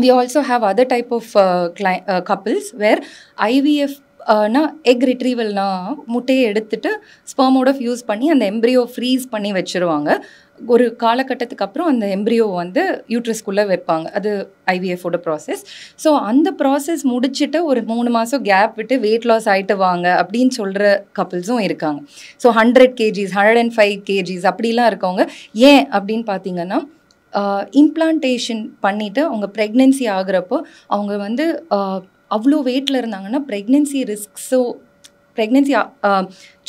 We also have other type of couples where IVF na egg retrieval na முட்டையை எடுத்துட்டு ஸ்பெர்மோட ஃபியூஸ் பண்ணி அந்த எம்ப்ரியோ ஃப்ரீஸ் பண்ணி வச்சுருவாங்க. ஒரு காலகட்டத்துக்கு அப்புறம் அந்த எம்ப்ரியோ வந்து யூட்ரஸ்குள்ளே வைப்பாங்க. அது ஐவிஎஃபோட ப்ராசஸ். ஸோ அந்த ப்ராசஸ் முடிச்சுட்டு ஒரு 3 மாதம் கேப் விட்டு வெயிட் லாஸ் ஆகிட்டு வாங்க அப்படின்னு சொல்கிற கப்புள்ஸும் இருக்காங்க. ஸோ 100 kgs 105 kgs அப்படிலாம் இருக்கவங்க. ஏன் அப்படின்னு பார்த்தீங்கன்னா இம்ப்ளான்டேஷன் பண்ணிவிட்டு அவங்க ப்ரெக்னென்சி ஆகிறப்போ அவங்க வந்து அவ்வளோ வெயிட்டில் இருந்தாங்கன்னா ப்ரெக்னென்சி ரிஸ்க்ஸோ pregnancy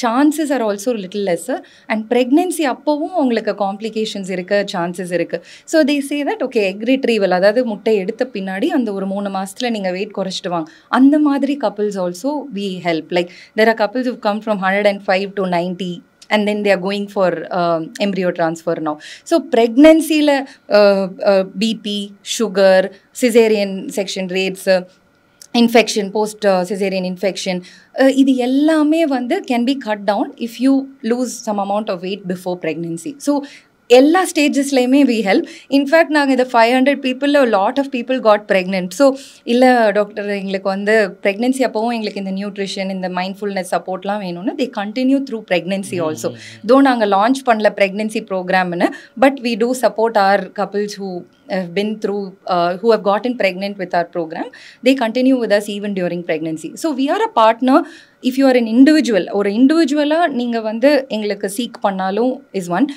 chances are also little lesser. And pregnancy அப்போவும் அவங்களுக்கு காம்ப்ளிகேஷன்ஸ் இருக்க சான்சஸ் இருக்குது. So they say that okay egg retrieval, அதாவது முட்டை எடுத்த பின்னாடி அந்த ஒரு 3 மாதத்தில் நீங்கள் வெயிட் குறைச்சிட்டு வாங்க. அந்த மாதிரி couples also we help. Like there are couples who come from 105 to 90 and then they are going for embryo transfer now. So pregnancy la BP, sugar, cesarean section rates, infection, post cesarean infection, இது எல்லாமே வந்து can be cut down if you lose some amount of weight before pregnancy. So எல்லா ஸ்டேஜஸ்லையுமே we help. In fact நாங்கள் இந்த 500 people lot of people got pregnant. So இல்லை doctor எங்களுக்கு வந்து pregnancy அப்போவும் எங்களுக்கு இந்த நியூட்ரிஷன் இந்த மைண்ட்ஃபுல்னஸ் சப்போர்ட்லாம் வேணும்னு they continue through pregnancy also. Though நாங்கள் லான்ச் பண்ணல ப்ரெக்னென்சி ப்ரோக்ராம்னு, but we do support our couples who have been through who have gotten pregnant with our program. They continue with us even during pregnancy. So we are a partner. If you are an individual, ஒரு இண்டிவிஜுவலாக நீங்கள் வந்து எங்களுக்கு seek பண்ணாலும் is one.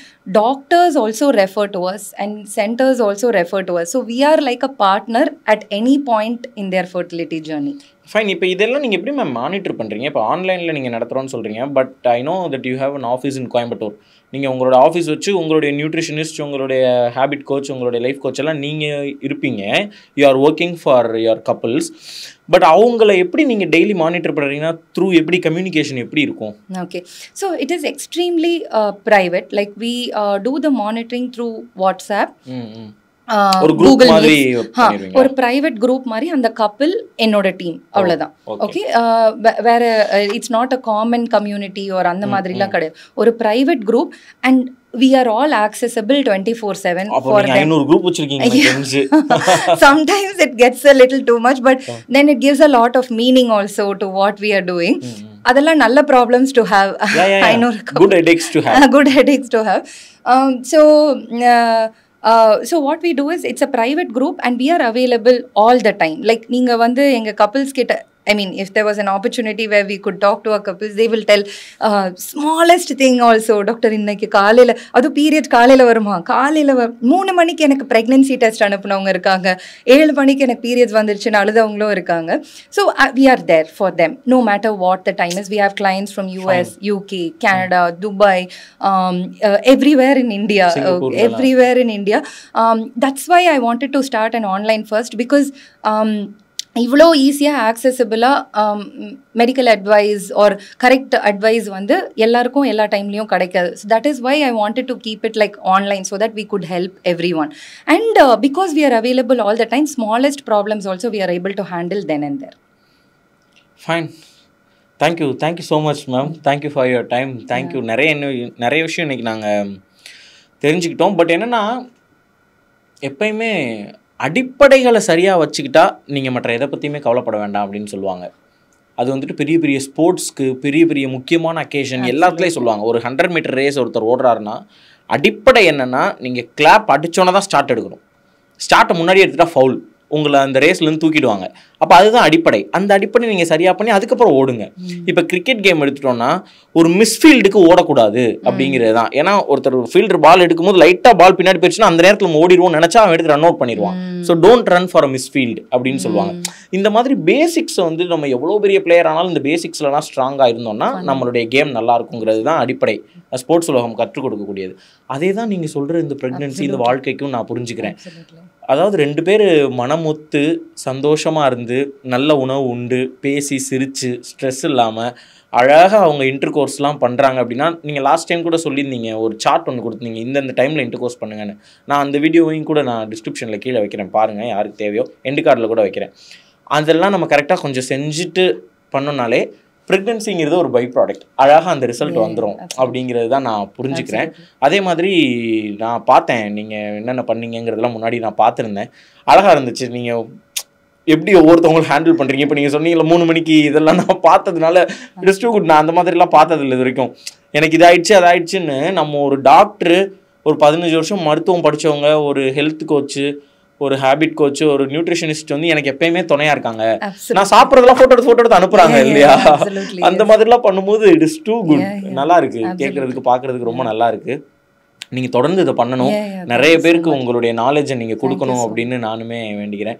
Doctors also refer to us and centers also refer to us. So we are like a partner at any point in their fertility journey. Fine. இப்போ இதெல்லாம் நீங்கள் எப்படி மேம் மானிட்டர் பண்ணுறீங்க? இப்போ ஆன்லைனில் நீங்கள் நடத்துகிறோன்னு சொல்கிறீங்க, but I know that you have an office in Coimbatore. நீங்கள் உங்களோட ஆஃபீஸ் வச்சு உங்களுடைய நியூட்ரிஷனிஸ்ட், உங்களுடைய ஹேபிட் கோச், உங்களுடைய லைஃப் கோச் எல்லாம் நீங்கள் இருப்பீங்க. You are working for your couples. But அவங்கள எப்படி நீங்கள் டெய்லி மானிட்டர் பண்ணுறீங்கன்னா த்ரூ எப்படி கம்யூனிகேஷன் எப்படி இருக்கும்? Okay, so it is extremely private. Like we do the monitoring through WhatsApp, ஒரு குரூப் மாதிரி, ஒரு பிரைவேட் குரூப் மாதிரி. அந்த கப்பிள் என்னோட டீம், அவ்வளோதான். ஓகே, வேற it's not a common community ஒரு அந்த மாதிரிலாம் கிடையாது. ஒரு private group and we are all accessible 24/7 for them. 500 group vechirukeenga. Sometimes it gets a little too much, but then it gives a lot of meaning also to what we are doing. adella nalla problems to have. I know, good headaches to have. Good headaches to have. So what we do is it's a private group and we are available all the time. Like neenga vandu enga couples kitta, I mean, if there was an opportunity where we could talk to our couples, they will tell smallest thing also. Doctor, இன்னைக்கு காலையில், அது period காலையில் வருமா, காலையில் 3 மணிக்கு எனக்கு pregnancy test அனுப்புனவங்க இருக்காங்க, 7 மணிக்கு எனக்கு பீரியட்ஸ் வந்துருச்சுன்னு அழுதவங்களும் இருக்காங்க. So we are there for them no matter what the time is. We have clients from US, UK, Canada, Dubai, everywhere in India, everywhere in India. That's why I wanted to start an online first, because இவ்வளோ ஈஸியாக ஆக்சசபிளாக medical advice or correct advice வந்து எல்லாருக்கும் எல்லா டைம்லேயும் கிடைக்காது. So that is why I wanted to keep it like online so that we could help everyone. And because we are available all the time, smallest problems also we are able to handle then and there. Fine, thank you so much ma'am. Thank you for your time. Thank you. நிறைய விஷயம் இன்றைக்கி நாங்கள் தெரிஞ்சுக்கிட்டோம். But என்னென்னா, எப்பயுமே அடிப்படைகளை சரியாக வச்சுக்கிட்டா நீங்கள் மற்ற எதை பற்றியுமே கவலைப்பட வேண்டாம் அப்படின்னு சொல்லுவாங்க. அது வந்துட்டு பெரிய பெரிய ஸ்போர்ட்ஸ்க்கு, பெரிய பெரிய முக்கியமான அக்கேஷன் எல்லாத்துலேயும் சொல்லுவாங்க. ஒரு 100 மீட்டர் ரேஸ் ஒருத்தர் ஓடுறாருன்னா அடிப்படை என்னென்னா, நீங்கள் கிளாப் அடித்தோன்னே தான் ஸ்டார்ட் எடுக்கணும். ஸ்டார்ட்டை முன்னாடி எடுத்துகிட்டா ஃபவுல். உங்களை அந்த ரேஸ்லேருந்து தூக்கிடுவாங்க. அப்போ அதுதான் அடிப்படை. அந்த அடிப்படை நீங்கள் சரியாக பண்ணி அதுக்கப்புறம் ஓடுங்க. இப்போ கிரிக்கெட் கேம் எடுத்துட்டோம்னா ஒரு மிஸ்ஃபீல்டுக்கு ஓடக்கூடாது அப்படிங்கிறது தான். ஏன்னா ஒருத்தர் ஃபீல்டர் பால் எடுக்கும்போது லைட்டாக பால் பின்னாடி போயிடுச்சுன்னா அந்த நேரத்தில் நம்ம ஓடிடுவோம் நினச்சா அவன் எடுத்து ரன் அவுட் பண்ணிடுவான். So don't run for a misfield அப்படின்னு சொல்லுவாங்க. இந்த மாதிரி பேசிக்ஸை வந்து நம்ம எவ்வளோ பெரிய பிளேயர் ஆனாலும் இந்த பேசிக்ஸ்லாம் ஸ்ட்ராங்காக இருந்தோம்னா நம்மளுடைய கேம் நல்லா இருக்குங்கிறது தான் அடிப்படை ஸ்போர்ட்ஸ் உலகம் கற்றுக் கொடுக்கக்கூடியது. அதே தான் நீங்கள் சொல்கிற இந்த ப்ரெக்னன்சி இந்த வாழ்க்கைக்கும் நான் புரிஞ்சுக்கிறேன். அதாவது 2 பேர் மனமொத்து சந்தோஷமாக இருந்து நல்ல உணவு உண்டு பேசி சிரித்து ஸ்ட்ரெஸ் இல்லாமல் அழகாக அவங்க இன்டர் கோர்ஸ்லாம் பண்ணுறாங்க அப்படின்னா, நீங்கள் லாஸ்ட் டைம் கூட சொல்லியிருந்தீங்க ஒரு சார்ட் ஒன்று கொடுத்தீங்க, இந்த டைமில் இன்டர் கோர்ஸ் பண்ணுங்கன்னு. நான் அந்த வீடியோவையும் கூட நான் டிஸ்கிரிப்ஷனில் கீழே வைக்கிறேன், பாருங்கள் யாருக்கு தேவையோ, எண்டு கார்டில் கூட வைக்கிறேன். அதெல்லாம் நம்ம கரெக்டாக கொஞ்சம் செஞ்சுட்டு பண்ணோம்னாலே ப்ரெக்னன்சிங்கிறது ஒரு பை ப்ராடக்ட், அழகாக அந்த ரிசல்ட் வந்துடும் அப்படிங்கிறது தான் நான் புரிஞ்சுக்கிறேன். அதே மாதிரி நான் பார்த்தேன் நீங்கள் என்னென்ன பண்ணீங்கிறதுலாம் முன்னாடி நான் பார்த்துருந்தேன், அழகாக இருந்துச்சு. நீங்கள் எப்படி ஒவ்வொருத்தவங்களும் ஹேண்டில் பண்ணுறீங்க. இப்போ நீங்கள் சொன்னீங்களா 3 மணிக்கு, இதெல்லாம் நான் பார்த்ததுனால இட்ஸ் டூ குட். நான் அந்த மாதிரிலாம் பார்த்ததில்லை இது வரைக்கும். எனக்கு இதாகிடுச்சு அதாயிடுச்சுன்னு நம்ம ஒரு டாக்டரு, ஒரு 15 வருஷம் மருத்துவம் படித்தவங்க, ஒரு ஹெல்த் கோச்சு, ஒரு ஹேபிட் கோச்சு, ஒரு நியூட்ரிஷனிஸ்ட் வந்து எனக்கு எப்பயுமே துணையா இருக்காங்க. நான் சாப்பிட்றதெல்லாம் ஃபோட்டோ எடுத்து அனுப்புறாங்க இல்லையா, அந்த மாதிரிலாம் பண்ணும்போது இட் இஸ் டூ குட். நல்லா இருக்கு கேட்கறதுக்கு, பார்க்கறதுக்கு ரொம்ப நல்லா இருக்கு. நீங்க தொடர்ந்து இதை பண்ணணும், நிறைய பேருக்கு உங்களுடைய நாலேஜை நீங்க கொடுக்கணும் அப்படின்னு நானுமே வேண்டிக்கிறேன்.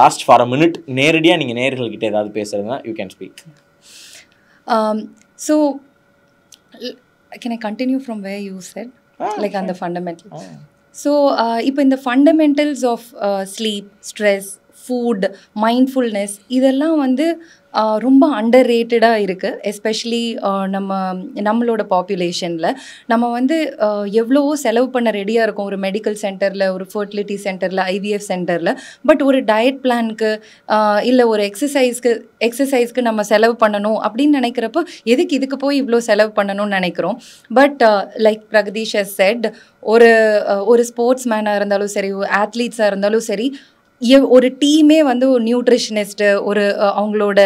லாஸ்ட் ஃபார் அ மினிட் நேரடியாக நீங்கள் நேயர்கள்கிட்ட ஏதாவது பேசுறதுனா you can speak. So can I continue from where you said like அந்த ஃபண்டமெண்டல்ஸ். ஸோ இப்போ இந்த fundamentals of sleep, stress, food, mindfulness இதெல்லாம் வந்து ரொம்ப அண்டர் ரேட்டடாக இருக்குது. எஸ்பெஷலி நம்மளோட பாப்புலேஷனில் நம்ம வந்து எவ்வளவோ செலவு பண்ண ரெடியாக இருக்கும் ஒரு மெடிக்கல் சென்டரில், ஒரு ஃபர்டிலிட்டி சென்டரில், ஐவிஎஃப் சென்டரில். பட் ஒரு டயட் பிளானுக்கு இல்லை ஒரு எக்ஸசைஸ்க்கு நம்ம செலவு பண்ணணும் அப்படின்னு நினைக்கிறப்போ எதுக்கு இதுக்கு போய் இவ்வளோ செலவு பண்ணணும்னு நினைக்கிறோம். But like Pragadeesh has said, ஒரு ஸ்போர்ட்ஸ் மேனாக இருந்தாலும் சரி, ஒரு ஆத்லீட்ஸாக இருந்தாலும் சரி, ஒரு டீமே வந்து ஒரு நியூட்ரிஷனிஸ்ட்டு, ஒரு அவங்களோட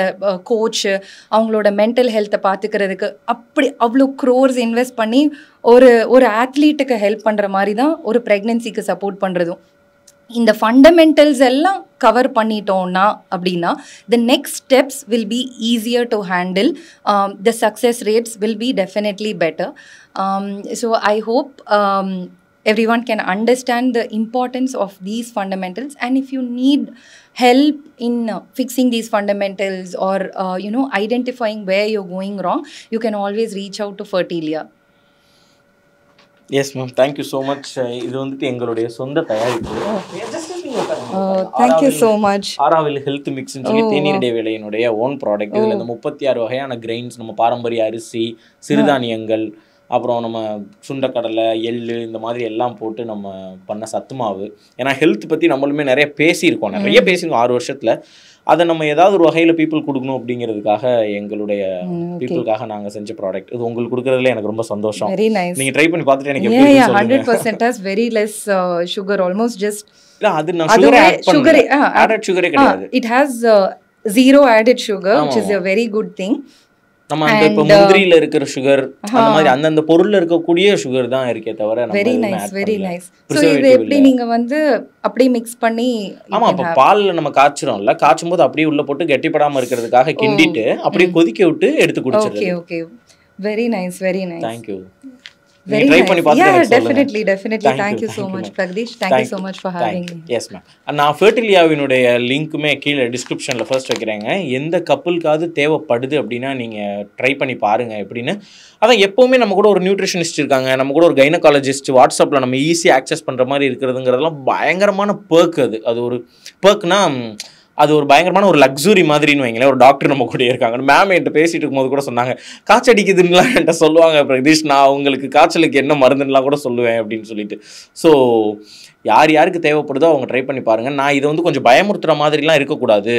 கோச்சு, அவங்களோட மென்டல் ஹெல்த்தை பார்த்துக்கிறதுக்கு அவ்வளோ க்ரோர்ஸ் இன்வெஸ்ட் பண்ணி ஒரு ஆத்லீட்டுக்கு ஹெல்ப் பண்ணுற மாதிரி தான் ஒரு ப்ரெக்னென்சிக்கு சப்போர்ட் பண்ணுறதும். இந்த ஃபண்டமெண்டல்ஸ் எல்லாம் கவர் பண்ணிட்டோம்னா அப்படின்னா the next steps will be easier to handle. The success rates will be definitely better. So I hope everyone can understand the importance of these fundamentals, and if you need help in fixing these fundamentals or identifying where you're going wrong, you can always reach out to Fertilia. Yes ma'am, thank you so much. இது வந்துட்டு எங்களுடைய சொந்த தயாரிப்பு. Thank you so much. ஆராவில் health மிக்ஸ்னு சொல்லி தேநீர் இடைவேளையினுடைய own product. இதில் இந்த 36 வகையான கிரெயின்ஸ், நம்ம பாரம்பரிய அரிசி, சிறுதானியங்கள், அப்புறம் நம்ம சுண்டக்கடலை, எள்ளு, இந்த மாதிரி எல்லாம் போட்டு நம்ம பண்ண சத்து மாவு. ஏன்னா ஹெல்த் பற்றி நம்மளுமே நிறைய பேசியிருக்கோம் 6 வருஷத்தில். அதை நம்ம ஏதாவது ஒரு வகையில் பீப்புள் கொடுக்கணும் அப்படிங்கிறதுக்காக எங்களுடைய பீப்புளுக்காக நாங்கள் செஞ்ச ப்ராடக்ட். இது உங்களுக்கு கொடுக்குறதுல எனக்கு ரொம்ப சந்தோஷம். Very nice. நீங்கள் ட்ரை பண்ணி பார்த்துட்டு எனக்கு 100% has very less sugar, almost just இல்ல அது நான் சுகர் ஆட் பண்ணல, ஆடட் சுகரே கிடையாது. It has zero added sugar, which is a very good thing. நம்ம அந்த இப்ப முந்திரியில இருக்கிற சுகர், அந்த மாதிரி அந்தந்த பொருள்ல இருக்கக்கூடிய சுகர் தான் இருக்கே தவிர நம்ம வெரி நைஸ். சோ இது எப்படி நீங்க வந்து அப்படியே மிக்ஸ் பண்ணி, ஆமா அப்ப பால்ல நம்ம காய்ச்சறோம்ல, காய்ச்சும் போது அப்படியே உள்ள போட்டு கெட்டிப்படாம இருக்கிறதுக்காக கிண்டிட்டு அப்படியே கொதிக்க விட்டு எடுத்து குடிச்சிரது. Okay very nice. Thank you. Very nice. Yeah, definitely. Thank you so much, Pragdish. Thank you so much for having me. Yes ma'am. நான் ஃபெர்டிலியாவினுடைய லிங்க்குமே கீழே டிஸ்கிரிப்ஷன்ல ஃபர்ஸ்ட் வைக்கிறேங்க. எந்த கப்புளுக்காவது தேவைப்படுது அப்படின்னா நீங்க ட்ரை பண்ணி பாருங்க எப்படின்னு. அதான் எப்பவுமே நம்ம கூட ஒரு நியூட்ரிஷனிஸ்ட் இருக்காங்க, நம்ம கூட ஒரு கைனகாலஜிஸ்ட் வாட்ஸ்அப்ல நம்ம ஈஸியாக ஆக்சஸ் பண்ற மாதிரி இருக்கிறதுங்கிறதெல்லாம் பயங்கரமான பெர்க். அது ஒரு பெர்க்னா அது ஒரு பயங்கரமான ஒரு லக்ஸுரி மாதிரின்னு வைங்களேன். ஒரு டாக்டர் நம்ம கூட இருக்காங்க. மேம் என்கிட்ட பேசிட்டு இருக்கும்போது கூட சொன்னாங்க, காய்ச்சல் அடிக்குதுன்னுலாம் என்கிட்ட சொல்லுவாங்க பிரகதீஷ், நான் உங்களுக்கு காய்ச்சலுக்கு என்ன மருந்துலாம் கூட சொல்லுவேன் அப்படின்னு சொல்லிட்டு. ஸோ யாருக்கு தேவைப்படுதோ அவங்க ட்ரை பண்ணி பாருங்கள். நான் இதை வந்து கொஞ்சம் பயமுறுத்துகிற மாதிரிலாம் இருக்கக்கூடாது,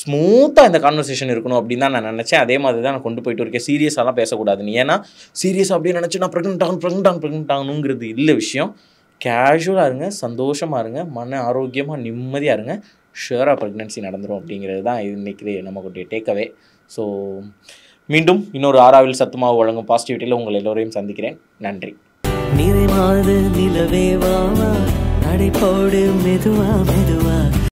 ஸ்மூத்தாக இந்த கான்வர்சேஷன் இருக்கணும் அப்படின்னு தான் நான் நினச்சேன். அதே மாதிரி தான் நான் கொண்டு போயிட்டு இருக்கேன். சீரியஸாலாம் பேசக்கூடாதுன்னு. ஏன்னா சீரியஸாக அப்படியே நினச்சி நான் ப்ரெக்னென்ட் ஆகணுங்கிறது இல்லை விஷயம். கேஷுவலாக இருங்க, சந்தோஷமாக இருங்க, மன ஆரோக்கியமாக நிம்மதியாக இருங்க. ஷுவராக ப்ரெக்னென்சி நடந்துடும் அப்படிங்கிறது தான் இன்றைக்கி நமக்குடைய டேக்அவே. ஸோ மீண்டும் இன்னொரு ஆராவில் சத்துமாவு வழங்கும் பாசிட்டிவிட்டியில் உங்கள் எல்லோரையும் சந்திக்கிறேன். நன்றி. நிலைமாது நிலவே வா, நடைபோடு மெதுவா.